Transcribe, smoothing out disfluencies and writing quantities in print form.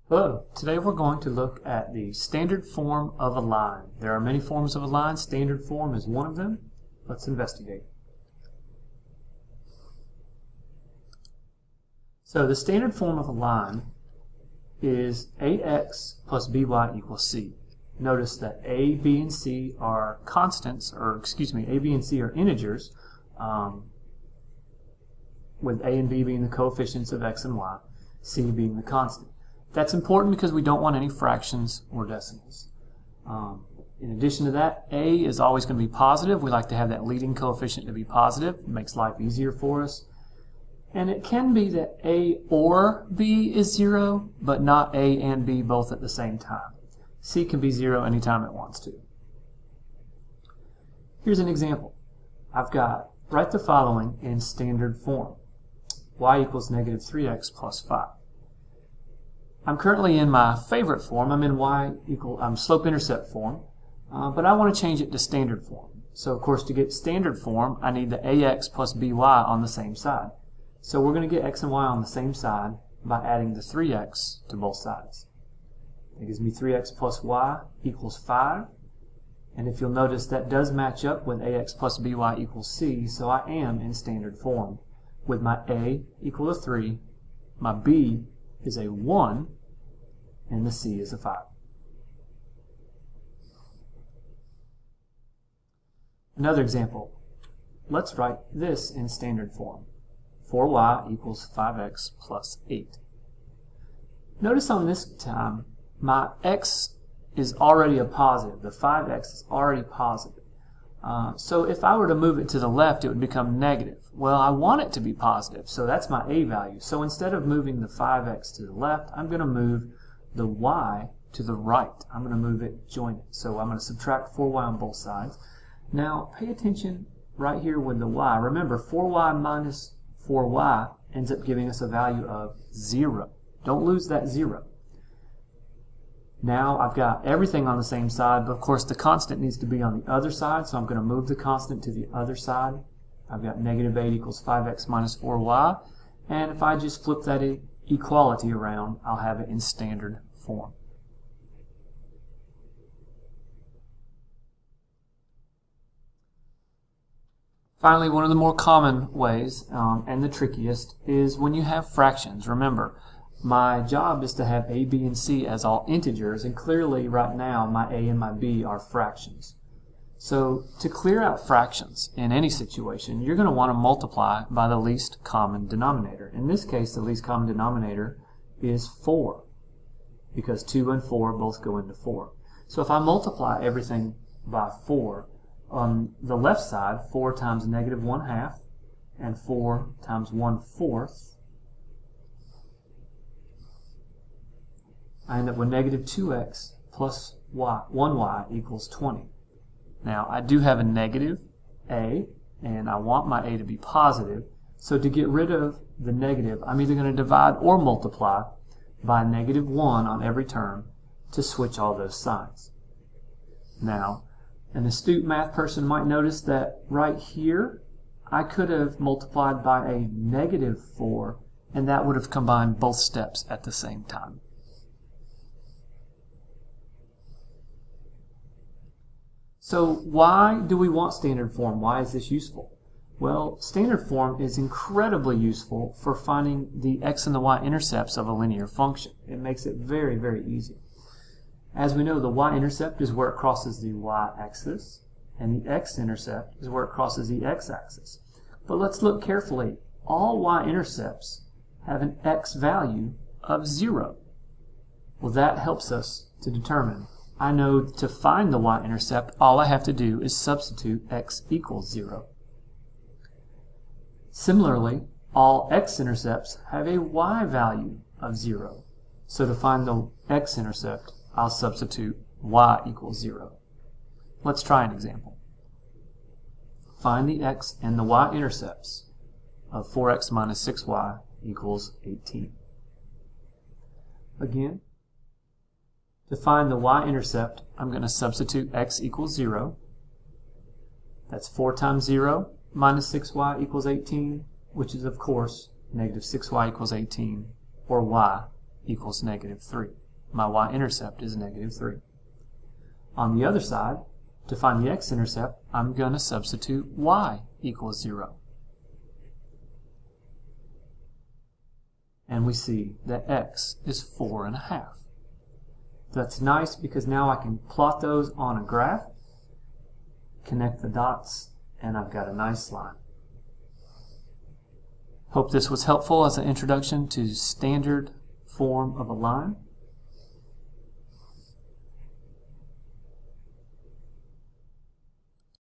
Hello, today we're going to look at the standard form of a line. There are many forms of a line. Standard form is one of them. Let's investigate. So the standard form of a line is ax plus by equals c. Notice that a, b, and c are constants, or excuse me, a, b, and c are integers, with a and b being the coefficients of x and y, c being the constant. That's important because we don't want any fractions or decimals. In addition to that, a is always going to be positive. We like to have that leading coefficient to be positive. It makes life easier for us. And it can be that a or b is 0, but not a and b both at the same time. C can be 0 anytime it wants to. Here's an example. I've got, write the following in standard form. Y equals negative 3x plus 5. I'm currently in my favorite form. I'm in slope-intercept form, but I want to change it to standard form. So of course, to get standard form, I need the ax plus by on the same side. So we're going to get x and y on the same side by adding the 3x to both sides. That gives me 3x plus y equals 5. And if you'll notice, that does match up with ax plus by equals c, so I am in standard form, with my a equal to 3, my b is a 1, and the c is a 5. Another example. Let's write this in standard form. 4y equals 5x plus 8. Notice on this time, my x is already a positive. The 5x is already positive. So if I were to move it to the left, it would become negative. Well, I want it to be positive, so that's my a value. So instead of moving the 5x to the left, I'm going to move the y to the right. I'm going to move it, join it. So I'm going to subtract 4y on both sides. Now, pay attention right here with the y. Remember, 4y minus 4y ends up giving us a value of 0. Don't lose that 0. Now I've got everything on the same side, but of course the constant needs to be on the other side, so I'm going to move the constant to the other side. I've got negative 8 equals 5x minus 4y, and if I just flip that equality around, I'll have it in standard form. Finally, one of the more common ways, and the trickiest, is when you have fractions. Remember, my job is to have a, b, and c as all integers, and clearly right now my a and my b are fractions. So to clear out fractions in any situation, you're going to want to multiply by the least common denominator. In this case, the least common denominator is 4, because 2 and 4 both go into 4. So if I multiply everything by 4, on the left side, 4 times negative 1/2 and 4 times 1/4, I end up with negative 2x plus 1y equals 20. Now, I do have a negative a, and I want my a to be positive. So to get rid of the negative, I'm either going to divide or multiply by negative 1 on every term to switch all those signs. Now, an astute math person might notice that right here, I could have multiplied by a negative 4, and that would have combined both steps at the same time. So why do we want standard form? Why is this useful? Well, standard form is incredibly useful for finding the x and the y intercepts of a linear function. It makes it very, very easy. As we know, the y-intercept is where it crosses the y-axis, and the x-intercept is where it crosses the x-axis. But let's look carefully. All y-intercepts have an x value of 0. Well, that helps us to determine. I know to find the y-intercept, all I have to do is substitute x equals 0. Similarly, all x-intercepts have a y value of 0. So to find the x-intercept, I'll substitute y equals 0. Let's try an example. Find the x and the y-intercepts of 4x minus 6y equals 18. Again, to find the y-intercept, I'm going to substitute x equals 0. That's 4 times 0 minus 6y equals 18, which is, of course, negative 6y equals 18, or y equals negative 3. My y-intercept is negative 3. On the other side, to find the x-intercept, I'm going to substitute y equals 0. And we see that x is 4.5. That's nice because now I can plot those on a graph, connect the dots, and I've got a nice line. Hope this was helpful as an introduction to standard form of a line.